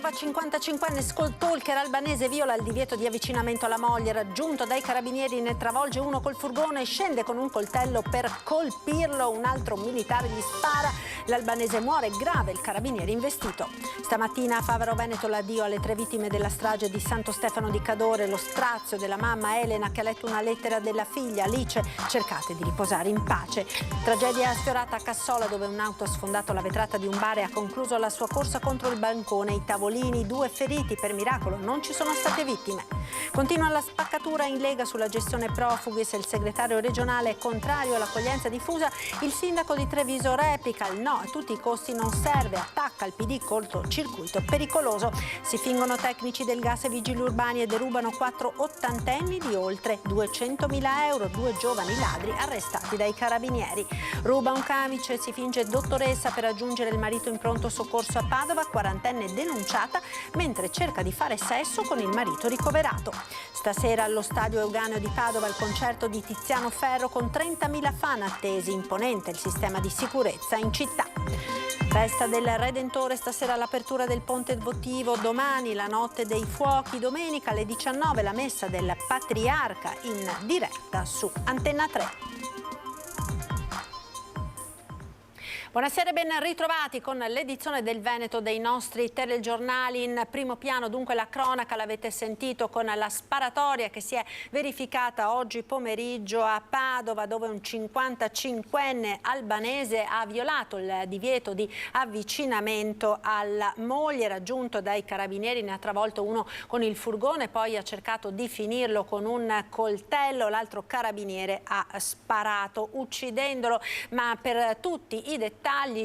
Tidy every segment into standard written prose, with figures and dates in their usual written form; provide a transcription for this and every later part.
Padova, 55enne stalker albanese viola il divieto di avvicinamento alla moglie, raggiunto dai carabinieri, ne travolge uno col furgone e scende con un coltello per colpirlo. Un altro militare gli spara, l'albanese muore grave, il carabiniere investito. Stamattina a Favaro Veneto l'addio alle 3 vittime della strage di Santo Stefano di Cadore, lo strazio della mamma Elena che ha letto una lettera della figlia Alice: cercate di riposare in pace. Tragedia sfiorata a Cassola, dove un'auto ha sfondato la vetrata di un bar e ha concluso la sua corsa contro il bancone, i tavolini, 2 feriti, per miracolo non ci sono state vittime. Continua la spaccatura in Lega sulla gestione profughi, se il segretario regionale è contrario all'accoglienza diffusa, il sindaco di Treviso replica: il no a tutti i costi non serve, attacca il PD cortocircuito pericoloso. Si fingono tecnici del gas e vigili urbani e derubano 4 ottantenni di oltre 200.000 euro, 2 giovani ladri arrestati dai carabinieri. Ruba un camice e si finge dottoressa per raggiungere il marito in pronto soccorso a Padova, 40enne denunciata mentre cerca di fare sesso con il marito ricoverato. Stasera allo stadio Euganeo di Padova il concerto di Tiziano Ferro con 30.000 fan attesi, imponente il sistema di sicurezza in città. Festa del Redentore, stasera l'apertura del ponte votivo, domani la notte dei fuochi, domenica alle 19 la messa del Patriarca in diretta su Antenna 3. Buonasera e ben ritrovati con l'edizione del Veneto dei nostri telegiornali. In primo piano dunque la cronaca, l'avete sentito, con la sparatoria che si è verificata oggi pomeriggio a Padova, dove un 55enne albanese ha violato il divieto di avvicinamento alla moglie, raggiunto dai carabinieri, ne ha travolto uno con il furgone, poi ha cercato di finirlo con un coltello, l'altro carabiniere ha sparato uccidendolo. Ma per tutti i dettagli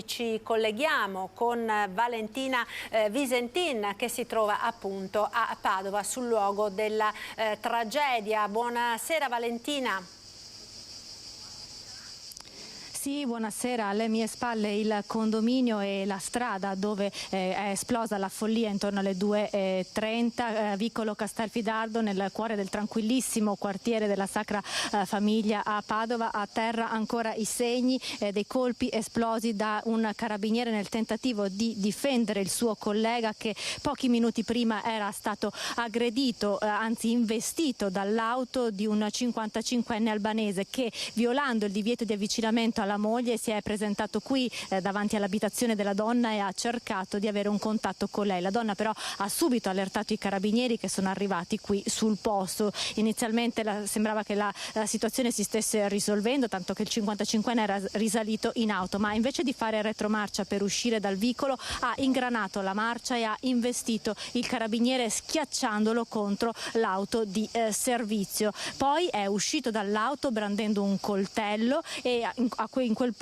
ci colleghiamo con Valentina Visentin, che si trova appunto a Padova sul luogo della tragedia. Buonasera Valentina. Sì, buonasera. Alle mie spalle il condominio e la strada dove è esplosa la follia intorno alle 2:30, vicolo Castelfidardo, nel cuore del tranquillissimo quartiere della Sacra Famiglia a Padova. A terra ancora i segni dei colpi esplosi da un carabiniere nel tentativo di difendere il suo collega, che pochi minuti prima era stato aggredito, anzi investito dall'auto di un 55enne albanese che, violando il divieto di avvicinamento alla moglie, si è presentato qui davanti all'abitazione della donna e ha cercato di avere un contatto con lei. La donna però ha subito allertato i carabinieri, che sono arrivati qui sul posto. Inizialmente sembrava che la situazione si stesse risolvendo, tanto che il 55enne era risalito in auto, ma invece di fare retromarcia per uscire dal vicolo ha ingranato la marcia e ha investito il carabiniere, schiacciandolo contro l'auto di servizio. Poi è uscito dall'auto brandendo un coltello e in quel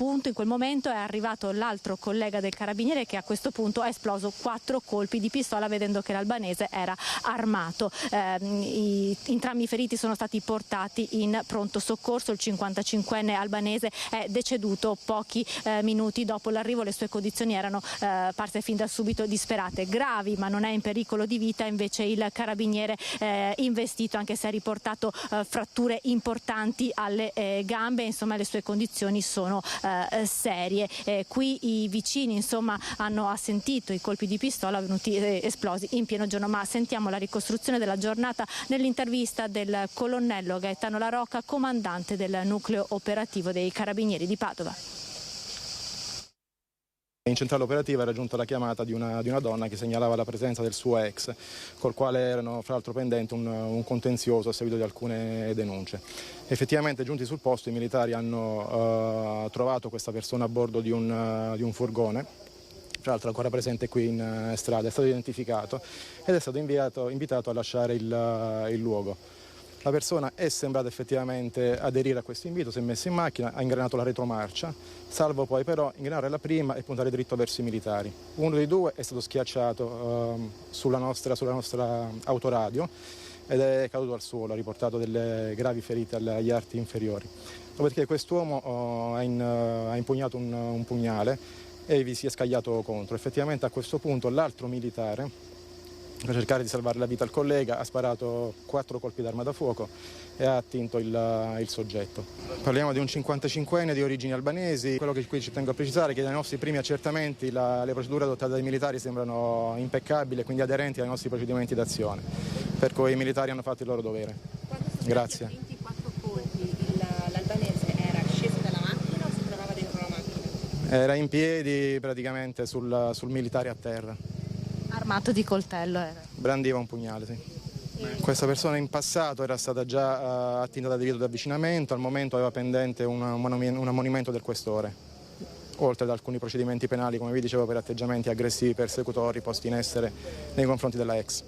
momento è arrivato l'altro collega del carabiniere, che a questo punto ha esploso 4 colpi di pistola, vedendo che l'albanese era armato. Entrambi i feriti sono stati portati in pronto soccorso. Il 55enne albanese è deceduto pochi minuti dopo l'arrivo. Le sue condizioni erano parse fin da subito disperate. Gravi, ma non è in pericolo di vita invece il carabiniere investito, anche se ha riportato fratture importanti alle gambe. Insomma, le sue condizioni sono serie. Qui i vicini insomma hanno assentito i colpi di pistola venuti esplosi in pieno giorno. Ma sentiamo la ricostruzione della giornata nell'intervista del colonnello Gaetano La Rocca, comandante del nucleo operativo dei carabinieri di Padova. In centrale operativa ha raggiunto la chiamata di una donna che segnalava la presenza del suo ex, col quale erano fra l'altro pendenti un contenzioso a seguito di alcune denunce. Effettivamente, giunti sul posto, i militari hanno trovato questa persona a bordo di un furgone, tra l'altro ancora presente qui in strada. È stato identificato ed è stato invitato a lasciare il luogo. La persona è sembrata effettivamente aderire a questo invito, si è messa in macchina, ha ingranato la retromarcia, salvo poi però ingranare la prima e puntare dritto verso i militari. Uno dei 2 è stato schiacciato sulla nostra autoradio ed è caduto al suolo, ha riportato delle gravi ferite agli arti inferiori. Dopodiché quest'uomo ha impugnato un pugnale e vi si è scagliato contro. Effettivamente a questo punto l'altro militare per cercare di salvare la vita al collega, ha sparato 4 colpi d'arma da fuoco e ha attinto il soggetto. Parliamo di un 55enne di origini albanesi. Quello che qui ci tengo a precisare è che dai nostri primi accertamenti le procedure adottate dai militari sembrano impeccabili e quindi aderenti ai nostri procedimenti d'azione, per cui i militari hanno fatto il loro dovere. Grazie. Quando sono stati attinti 4 colpi, l'albanese era sceso dalla macchina o si trovava dentro la macchina? Era in piedi praticamente sul militare a terra. Armato di coltello era. Brandiva un pugnale, sì. Questa persona in passato era stata già attinta da divieto di avvicinamento, al momento aveva pendente un ammonimento del questore, oltre ad alcuni procedimenti penali, come vi dicevo, per atteggiamenti aggressivi persecutori posti in essere nei confronti della ex.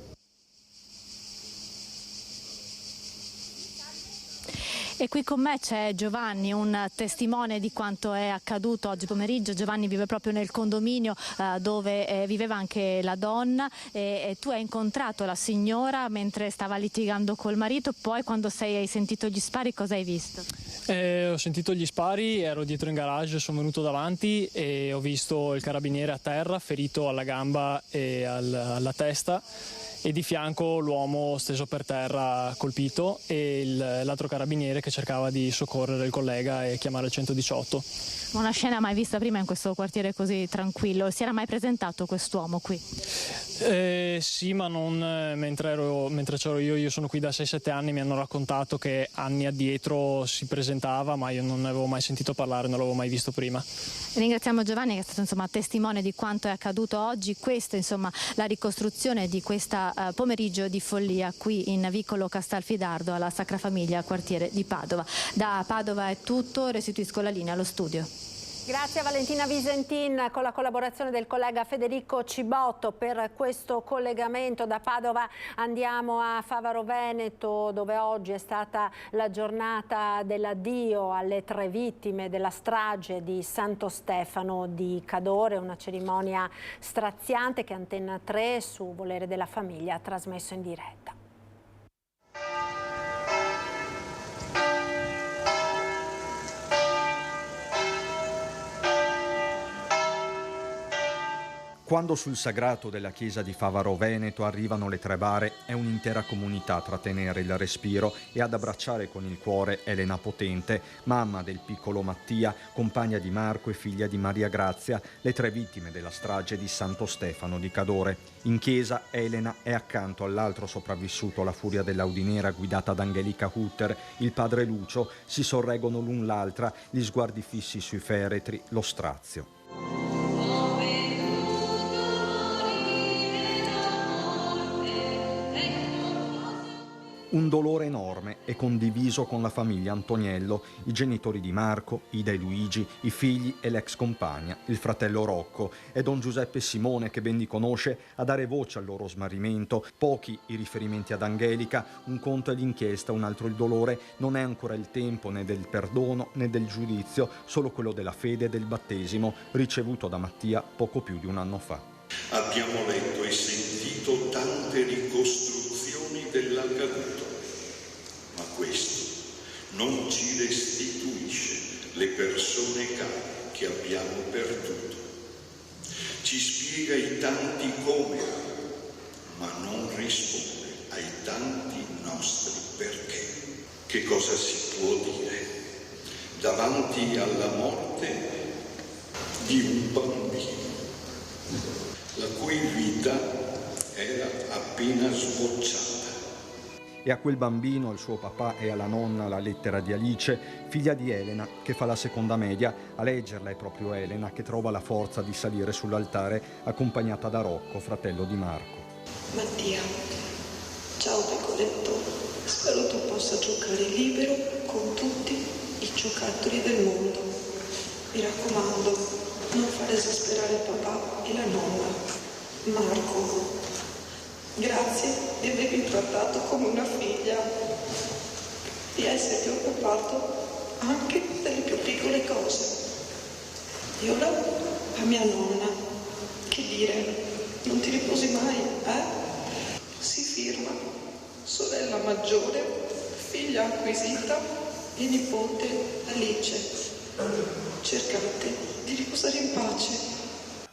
E qui con me c'è Giovanni, un testimone di quanto è accaduto oggi pomeriggio. Giovanni vive proprio nel condominio dove viveva anche la donna e tu hai incontrato la signora mentre stava litigando col marito. Poi quando hai sentito gli spari cosa hai visto? Ho sentito gli spari, ero dietro in garage, sono venuto davanti e ho visto il carabiniere a terra ferito alla gamba e alla testa, e di fianco l'uomo steso per terra colpito e l'altro carabiniere che cercava di soccorrere il collega e chiamare il 118. Una scena mai vista prima in questo quartiere così tranquillo. Si era mai presentato quest'uomo qui? Sì, ma non mentre c'ero io sono qui da 6-7 anni, mi hanno raccontato che anni addietro si presentava, ma io non ne avevo mai sentito parlare, non l'avevo mai visto prima. Ringraziamo Giovanni che è stato testimone di quanto è accaduto oggi. Questa la ricostruzione di questa pomeriggio di follia qui in vicolo Castelfidardo alla Sacra Famiglia, quartiere di Padova. Da Padova è tutto, restituisco la linea allo studio. Grazie a Valentina Visentin con la collaborazione del collega Federico Cibotto per questo collegamento. Da Padova andiamo a Favaro Veneto, dove oggi è stata la giornata dell'addio alle 3 vittime della strage di Santo Stefano di Cadore, una cerimonia straziante che Antenna 3 su volere della famiglia ha trasmesso in diretta. Quando sul sagrato della chiesa di Favaro Veneto arrivano le 3 bare, è un'intera comunità a trattenere il respiro e ad abbracciare con il cuore Elena Potente, mamma del piccolo Mattia, compagna di Marco e figlia di Maria Grazia, le 3 vittime della strage di Santo Stefano di Cadore. In chiesa Elena è accanto all'altro sopravvissuto alla furia dell'Audinera guidata da Angelica Hutter, il padre Lucio, si sorreggono l'un l'altra, gli sguardi fissi sui feretri, lo strazio. Un dolore enorme è condiviso con la famiglia Antoniello, i genitori di Marco, Ida e Luigi, i figli e l'ex compagna, il fratello Rocco e don Giuseppe Simone, che ben li conosce, a dare voce al loro smarrimento. Pochi i riferimenti ad Angelica, un conto è l'inchiesta, un altro il dolore. Non è ancora il tempo né del perdono né del giudizio, solo quello della fede e del battesimo, ricevuto da Mattia poco più di un anno fa. Abbiamo letto e sentito tante ricostruzioni dell'accaduto, ma questo non ci restituisce le persone care che abbiamo perduto. Ci spiega i tanti come, ma non risponde ai tanti nostri perché. Che cosa si può dire davanti alla morte di un bambino, la cui vita era appena sbocciata? E a quel bambino, al suo papà e alla nonna la lettera di Alice, figlia di Elena, che fa la seconda media. A leggerla è proprio Elena, che trova la forza di salire sull'altare accompagnata da Rocco, fratello di Marco. Mattia, ciao piccoletto, spero tu possa giocare libero con tutti i giocattoli del mondo. Mi raccomando, non far esasperare papà e la nonna. Marco, grazie di avermi trattato come una figlia, di esserti occupato anche delle più piccole cose. E ora a mia nonna, che dire, non ti riposi mai, eh? Si firma sorella maggiore, figlia acquisita e nipote Alice. Cercate di riposare in pace.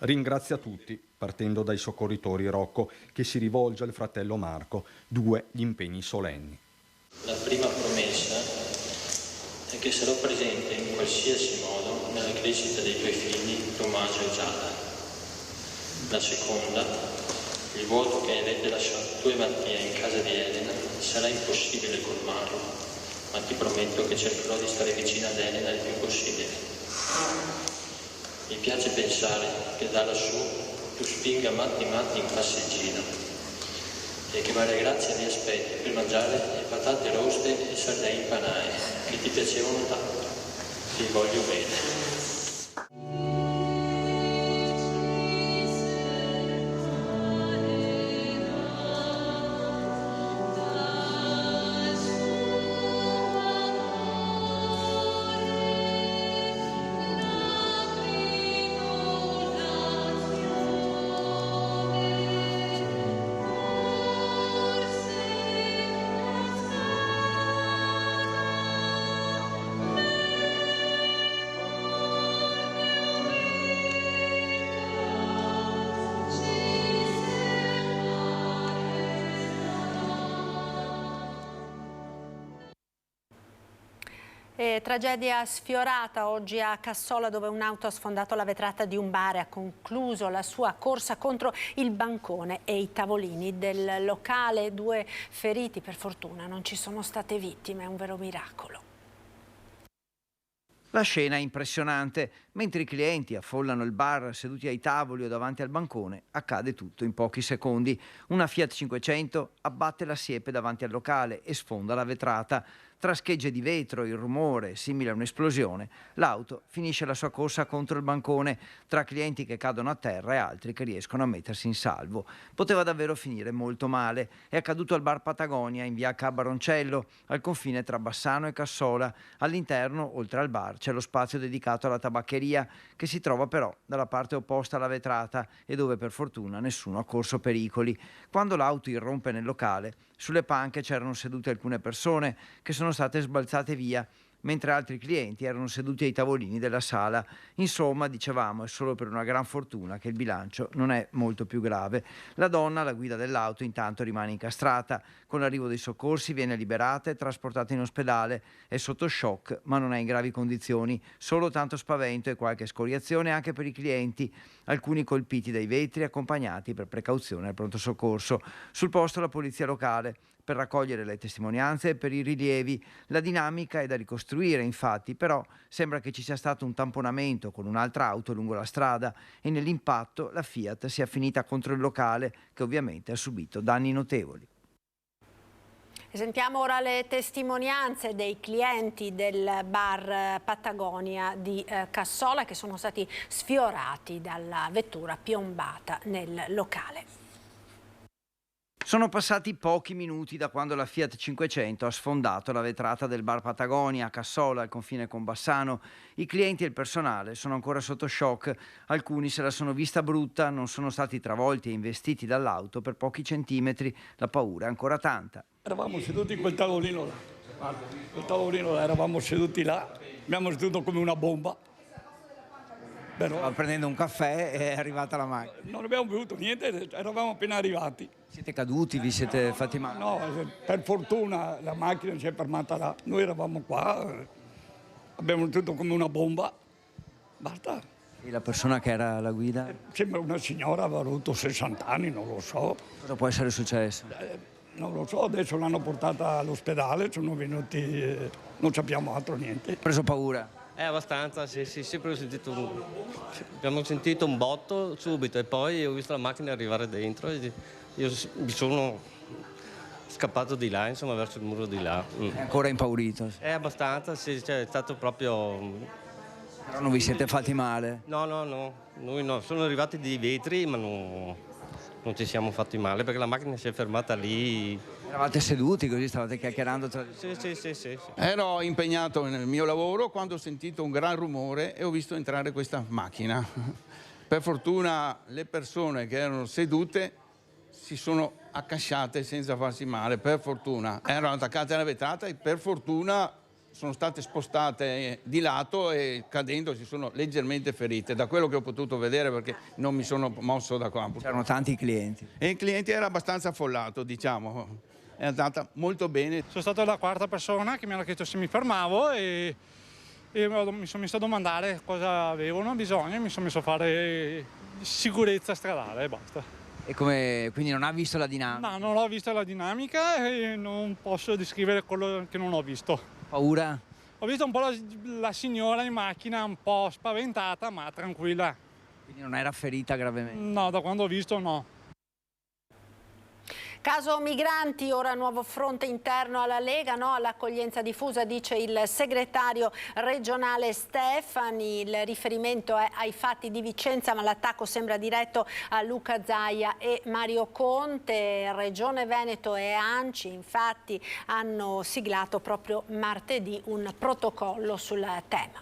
Ringrazia tutti, partendo dai soccorritori Rocco, che si rivolge al fratello Marco, 2 gli impegni solenni. La prima promessa è che sarò presente in qualsiasi modo nella crescita dei tuoi figli Tommaso e Giada. La seconda, il vuoto che avete lasciato tu e Mattia in casa di Elena sarà impossibile colmarlo, ma ti prometto che cercherò di stare vicino ad Elena il più possibile. Mi piace pensare che da lassù tu spinga Matti in passeggino e che Maria Grazia vi aspetti per mangiare le patate roste e sardine panaie che ti piacevano tanto. Ti voglio bene. Tragedia sfiorata oggi a Cassola, dove un'auto ha sfondato la vetrata di un bar e ha concluso la sua corsa contro il bancone e i tavolini del locale. 2 feriti, per fortuna non ci sono state vittime, è un vero miracolo. La scena è impressionante. Mentre i clienti affollano il bar seduti ai tavoli o davanti al bancone, accade tutto in pochi secondi. Una Fiat 500 abbatte la siepe davanti al locale e sfonda la vetrata. Tra schegge di vetro, il rumore simile a un'esplosione, l'auto finisce la sua corsa contro il bancone, tra clienti che cadono a terra e altri che riescono a mettersi in salvo. Poteva davvero finire molto male. È accaduto al bar Patagonia in via Ca' Baroncello, al confine tra Bassano e Cassola. All'interno, oltre al bar, c'è lo spazio dedicato alla tabaccheria, che si trova però dalla parte opposta alla vetrata e dove per fortuna nessuno ha corso pericoli. Quando l'auto irrompe nel locale, sulle panche c'erano sedute alcune persone che sono state sbalzate via, mentre altri clienti erano seduti ai tavolini della sala. Insomma, dicevamo, è solo per una gran fortuna che il bilancio non è molto più grave. La donna, alla guida dell'auto, intanto rimane incastrata. Con l'arrivo dei soccorsi viene liberata e trasportata in ospedale. È sotto shock, ma non è in gravi condizioni. Solo tanto spavento e qualche scoriazione anche per i clienti, alcuni colpiti dai vetri, accompagnati per precauzione al pronto soccorso. Sul posto la polizia locale per raccogliere le testimonianze e per i rilievi. La dinamica è da ricostruire, infatti, però sembra che ci sia stato un tamponamento con un'altra auto lungo la strada e nell'impatto la Fiat sia finita contro il locale, che ovviamente ha subito danni notevoli. E sentiamo ora le testimonianze dei clienti del bar Patagonia di Cassola, che sono stati sfiorati dalla vettura piombata nel locale. Sono passati pochi minuti da quando la Fiat 500 ha sfondato la vetrata del bar Patagonia a Cassola, al confine con Bassano. I clienti e il personale sono ancora sotto shock. Alcuni se la sono vista brutta, non sono stati travolti e investiti dall'auto per pochi centimetri. La paura è ancora tanta. Eravamo seduti in quel tavolino là. Guarda, quel tavolino là, eravamo seduti là. Abbiamo seduto come una bomba. Però stava prendendo un caffè e è arrivata la macchina. Non abbiamo bevuto niente, eravamo appena arrivati. Siete caduti, vi siete fatti male? No, per fortuna la macchina si è fermata là. Noi eravamo qua, abbiamo tutto come una bomba. Basta. E la persona che era alla guida? Sembra una signora, aveva avuto 60 anni, non lo so. Cosa può essere successo? Non lo so, adesso l'hanno portata all'ospedale, sono venuti, non sappiamo altro, niente. Preso paura? Abbastanza, sì, sempre abbiamo sentito un botto subito e poi ho visto la macchina arrivare dentro e io mi sono scappato di là, insomma, verso il muro di là. È ancora impaurito? È abbastanza, sì, cioè, è stato proprio... Però non vi siete fatti male? No, noi no, sono arrivati dei vetri ma non ci siamo fatti male perché la macchina si è fermata lì. Eravate seduti così, stavate chiacchierando tra... Sì. Ero impegnato nel mio lavoro quando ho sentito un gran rumore e ho visto entrare questa macchina. Per fortuna le persone che erano sedute si sono accasciate senza farsi male, per fortuna. Erano attaccate alla vetrata e per fortuna sono state spostate di lato e cadendo si sono leggermente ferite, da quello che ho potuto vedere perché non mi sono mosso da qua. C'erano tanti clienti. E il cliente era abbastanza affollato, diciamo, è andata molto bene. Sono stato la quarta persona che mi hanno chiesto se mi fermavo e mi sono messo a domandare cosa avevano bisogno e mi sono messo a fare sicurezza stradale e basta. E quindi non ha visto la dinamica? No, non ho visto la dinamica e non posso descrivere quello che non ho visto. Paura? Ho visto un po' la signora in macchina un po' spaventata ma tranquilla. Quindi non era ferita gravemente? No, da quando ho visto no. Caso migranti, ora nuovo fronte interno alla Lega, no all'accoglienza diffusa, dice il segretario regionale Stefani. Il riferimento è ai fatti di Vicenza, ma l'attacco sembra diretto a Luca Zaia e Mario Conte. Regione Veneto e ANCI infatti hanno siglato proprio martedì un protocollo sul tema.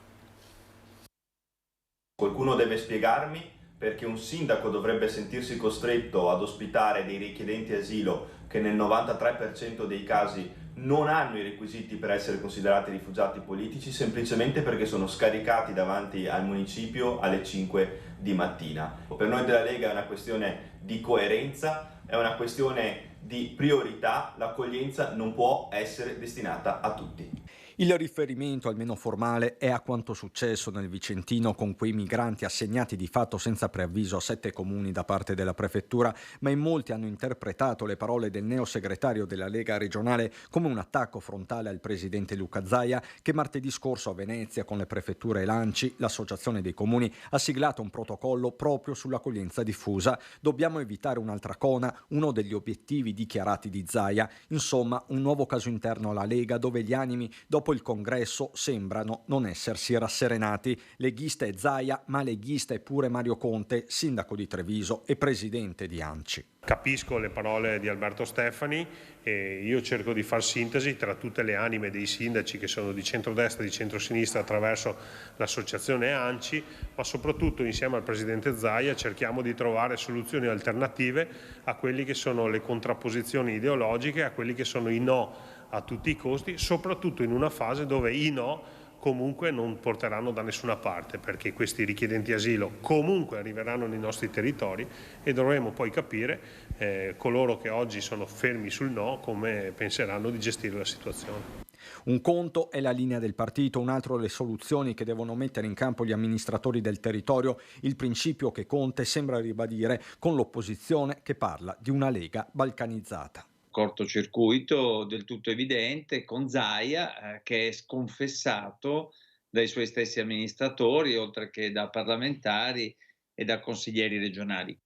Qualcuno deve spiegarmi perché un sindaco dovrebbe sentirsi costretto ad ospitare dei richiedenti asilo che nel 93% dei casi non hanno i requisiti per essere considerati rifugiati politici, semplicemente perché sono scaricati davanti al municipio alle 5 di mattina. Per noi della Lega è una questione di coerenza, è una questione di priorità, l'accoglienza non può essere destinata a tutti. Il riferimento, almeno formale, è a quanto successo nel Vicentino con quei migranti assegnati di fatto senza preavviso a 7 comuni da parte della prefettura, ma in molti hanno interpretato le parole del neosegretario della Lega regionale come un attacco frontale al presidente Luca Zaia, che martedì scorso a Venezia con le prefetture e l'ANCI, l'associazione dei comuni, ha siglato un protocollo proprio sull'accoglienza diffusa. Dobbiamo evitare un'altra cona, uno degli obiettivi dichiarati di Zaia. Insomma, un nuovo caso interno alla Lega dove gli animi dopo il congresso sembrano non essersi rasserenati. Leghista è Zaia, ma leghista è pure Mario Conte, sindaco di Treviso e presidente di ANCI. Capisco le parole di Alberto Stefani e io cerco di far sintesi tra tutte le anime dei sindaci che sono di centrodestra e di centrosinistra attraverso l'associazione ANCI, ma soprattutto insieme al presidente Zaia cerchiamo di trovare soluzioni alternative a quelli che sono le contrapposizioni ideologiche, a quelli che sono i no a tutti i costi, soprattutto in una fase dove i no comunque non porteranno da nessuna parte, perché questi richiedenti asilo comunque arriveranno nei nostri territori e dovremo poi capire coloro che oggi sono fermi sul no come penseranno di gestire la situazione. Un conto è la linea del partito, un altro le soluzioni che devono mettere in campo gli amministratori del territorio, il principio che Conte sembra ribadire con l'opposizione che parla di una Lega balcanizzata. Cortocircuito del tutto evidente con Zaia che è sconfessato dai suoi stessi amministratori oltre che da parlamentari e da consiglieri regionali.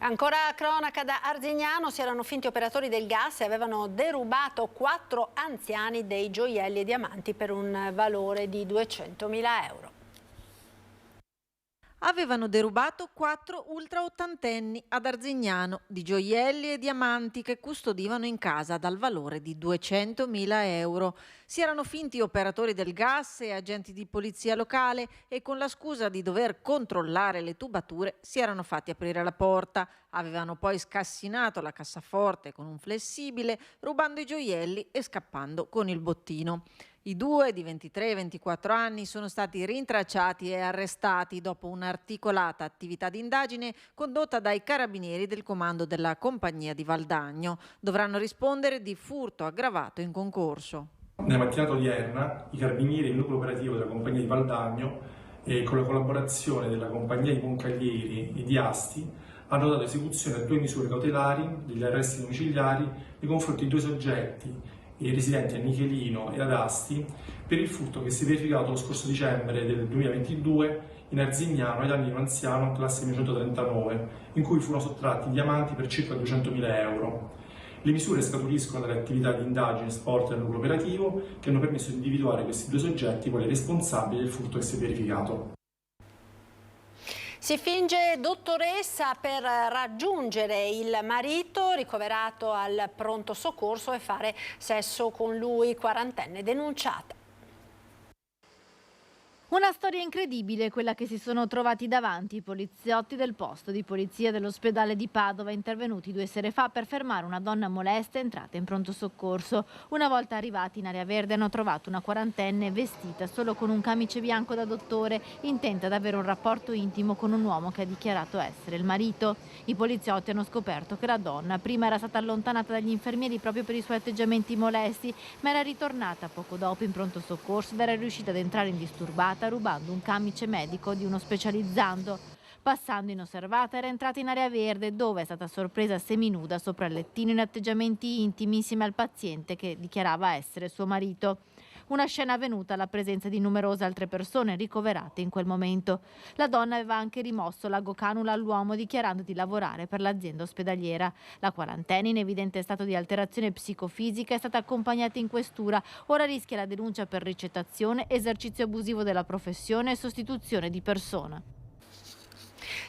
Ancora cronaca da Arzignano, si erano finti operatori del gas e avevano derubato 4 anziani dei gioielli e diamanti per un valore di 200.000 euro. Avevano derubato 4 ultraottantenni ad Arzignano di gioielli e diamanti che custodivano in casa dal valore di 200.000 euro. Si erano finti operatori del gas e agenti di polizia locale e con la scusa di dover controllare le tubature si erano fatti aprire la porta. Avevano poi scassinato la cassaforte con un flessibile, rubando i gioielli e scappando con il bottino. I due di 23 e 24 anni sono stati rintracciati e arrestati dopo un'articolata attività di indagine condotta dai carabinieri del comando della compagnia di Valdagno. Dovranno rispondere di furto aggravato in concorso. Nella mattinata odierna i carabinieri e il nucleo operativo della compagnia di Valdagno con la collaborazione della compagnia di Moncaglieri e di Asti hanno dato esecuzione a 2 misure cautelari degli arresti domiciliari nei confronti di 2 soggetti i residenti a Nichelino e ad Asti per il furto che si è verificato lo scorso dicembre del 2022 in Arzignano ai danni di un anziano classe 1939 in cui furono sottratti diamanti per circa 200.000 euro. Le misure scaturiscono dalle attività di indagine svolte dal nucleo operativo che hanno permesso di individuare questi 2 soggetti quali responsabili del furto che si è verificato. Si finge dottoressa per raggiungere il marito ricoverato al pronto soccorso e fare sesso con lui, 40enne denunciata. Una storia incredibile quella che si sono trovati davanti i poliziotti del posto di polizia dell'ospedale di Padova, intervenuti 2 sere fa per fermare una donna molesta entrata in pronto soccorso. Una volta arrivati in area verde hanno trovato una quarantenne vestita solo con un camice bianco da dottore, intenta ad avere un rapporto intimo con un uomo che ha dichiarato essere il marito. I poliziotti hanno scoperto che la donna prima era stata allontanata dagli infermieri proprio per i suoi atteggiamenti molesti, ma era ritornata poco dopo in pronto soccorso ed era riuscita ad entrare indisturbata rubando un camice medico di uno specializzando. Passando inosservata era entrata in area verde dove è stata sorpresa seminuda sopra il lettino in atteggiamenti intimi insieme al paziente che dichiarava essere suo marito. Una scena avvenuta alla presenza di numerose altre persone ricoverate in quel momento. La donna aveva anche rimosso la gocanula all'uomo dichiarando di lavorare per l'azienda ospedaliera. La quarantena, in evidente stato di alterazione psicofisica, è stata accompagnata in questura. Ora rischia la denuncia per ricettazione, esercizio abusivo della professione e sostituzione di persona.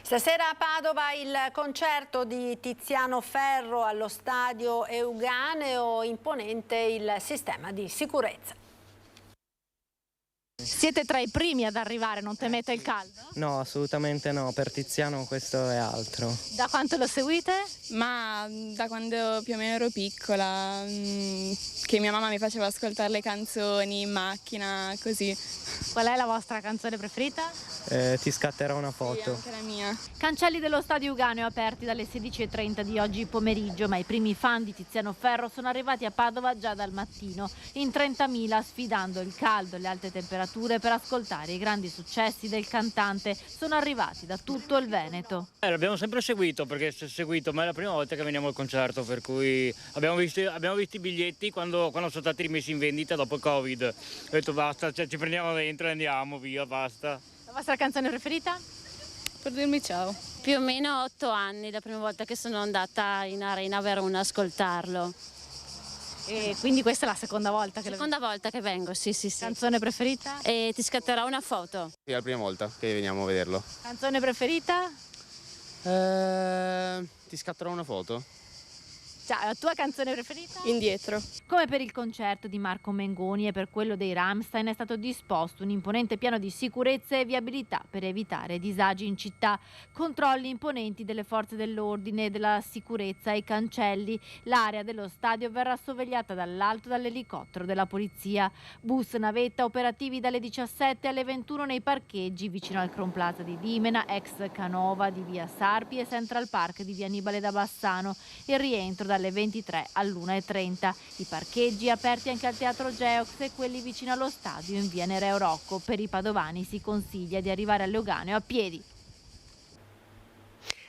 Stasera a Padova il concerto di Tiziano Ferro allo stadio Euganeo, imponente il sistema di sicurezza. Siete tra i primi ad arrivare, non temete il caldo? No, assolutamente no, per Tiziano questo è altro. Da quanto lo seguite? Ma da quando più o meno ero piccola, che mia mamma mi faceva ascoltare le canzoni in macchina, così. Qual è la vostra canzone preferita? Ti scatterò una foto. Sì, anche la mia. Cancelli dello stadio Euganeo aperti dalle 16:30 di oggi pomeriggio, ma i primi fan di Tiziano Ferro sono arrivati a Padova già dal mattino, in 30.000 sfidando il caldo e le alte temperature per ascoltare i grandi successi del cantante. Sono arrivati da tutto il Veneto. L'abbiamo sempre seguito, perché ma è la prima volta che veniamo al concerto, per cui abbiamo visto i biglietti quando sono stati rimessi in vendita dopo il Covid. Ho detto basta, ci prendiamo dentro e andiamo via, basta. La vostra canzone preferita? Per dirmi ciao. Più o meno 8 anni, la prima volta che sono andata in Arena Verona a ascoltarlo. E quindi questa è la seconda volta che volta che vengo, sì. Canzone preferita? E ti scatterò una foto. Sì, è la prima volta che veniamo a vederlo. Canzone preferita? Ti scatterò una foto. Ciao, la tua canzone preferita? Indietro. Come per il concerto di Marco Mengoni e per quello dei Rammstein è stato disposto un imponente piano di sicurezza e viabilità per evitare disagi in città, controlli imponenti delle forze dell'ordine e della sicurezza ai cancelli. L'area dello stadio verrà sorvegliata dall'alto dall'elicottero della polizia. Bus navetta operativi dalle 17 alle 21 nei parcheggi vicino al Crown Plaza di Dimena, ex Canova di via Sarpi e Central Park di via Annibale da Bassano. Il rientro dalle 23 all'1:30. I parcheggi aperti anche al Teatro Geox e quelli vicino allo stadio in via Nereo Rocco. Per i padovani si consiglia di arrivare all'Euganeo a piedi.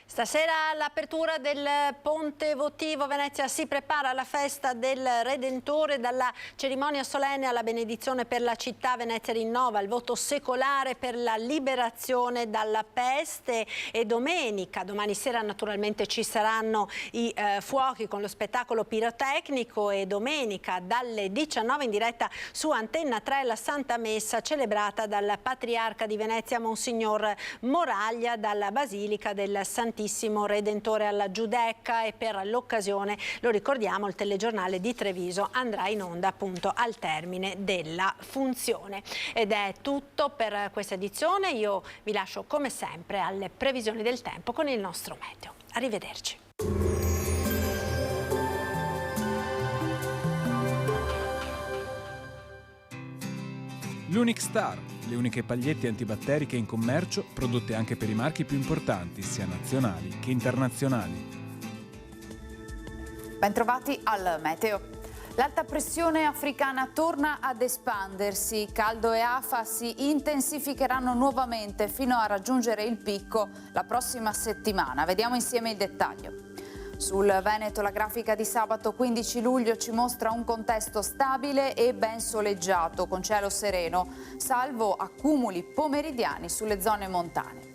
Stasera all'apertura del Ponte Votivo Venezia si prepara alla festa del Redentore. Dalla cerimonia solenne alla benedizione per la città, Venezia rinnova il voto secolare per la liberazione dalla peste. E domani sera naturalmente ci saranno i fuochi con lo spettacolo pirotecnico, e domenica dalle 19 in diretta su Antenna 3 la Santa Messa celebrata dal Patriarca di Venezia Monsignor Moraglia dalla Basilica del Santissimo Redentore alla Giudecca. E per l'occasione, lo ricordiamo, il telegiornale di Treviso andrà in onda appunto al termine della funzione. Ed è tutto per questa edizione. Io vi lascio come sempre alle previsioni del tempo con il nostro meteo. Arrivederci. L'Unic Star, le uniche pagliette antibatteriche in commercio, prodotte anche per i marchi più importanti, sia nazionali che internazionali. Bentrovati al meteo. L'alta pressione africana torna ad espandersi. Caldo e afa si intensificheranno nuovamente fino a raggiungere il picco la prossima settimana. Vediamo insieme il dettaglio. Sul Veneto la grafica di sabato 15 luglio ci mostra un contesto stabile e ben soleggiato, con cielo sereno, salvo accumuli pomeridiani sulle zone montane.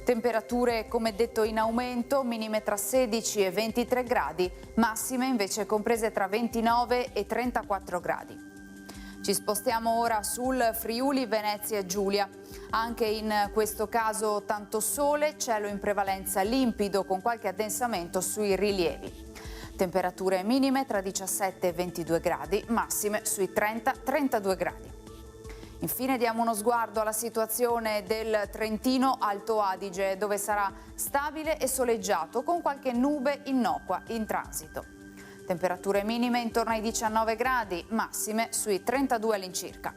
Temperature, come detto, in aumento, minime tra 16 e 23 gradi, massime invece comprese tra 29 e 34 gradi. Ci spostiamo ora sul Friuli, Venezia e Giulia. Anche in questo caso tanto sole, cielo in prevalenza limpido con qualche addensamento sui rilievi. Temperature minime tra 17 e 22 gradi, massime sui 30-32 gradi. Infine diamo uno sguardo alla situazione del Trentino Alto Adige, dove sarà stabile e soleggiato con qualche nube innocua in transito. Temperature minime intorno ai 19 gradi, massime sui 32 all'incirca.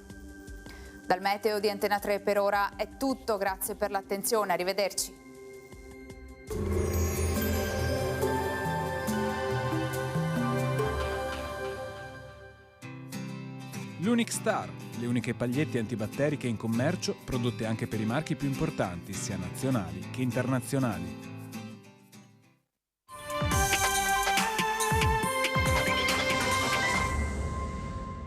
Dal meteo di Antena 3 per ora è tutto, grazie per l'attenzione, arrivederci. L'Unic Star, le uniche pagliette antibatteriche in commercio prodotte anche per i marchi più importanti, sia nazionali che internazionali.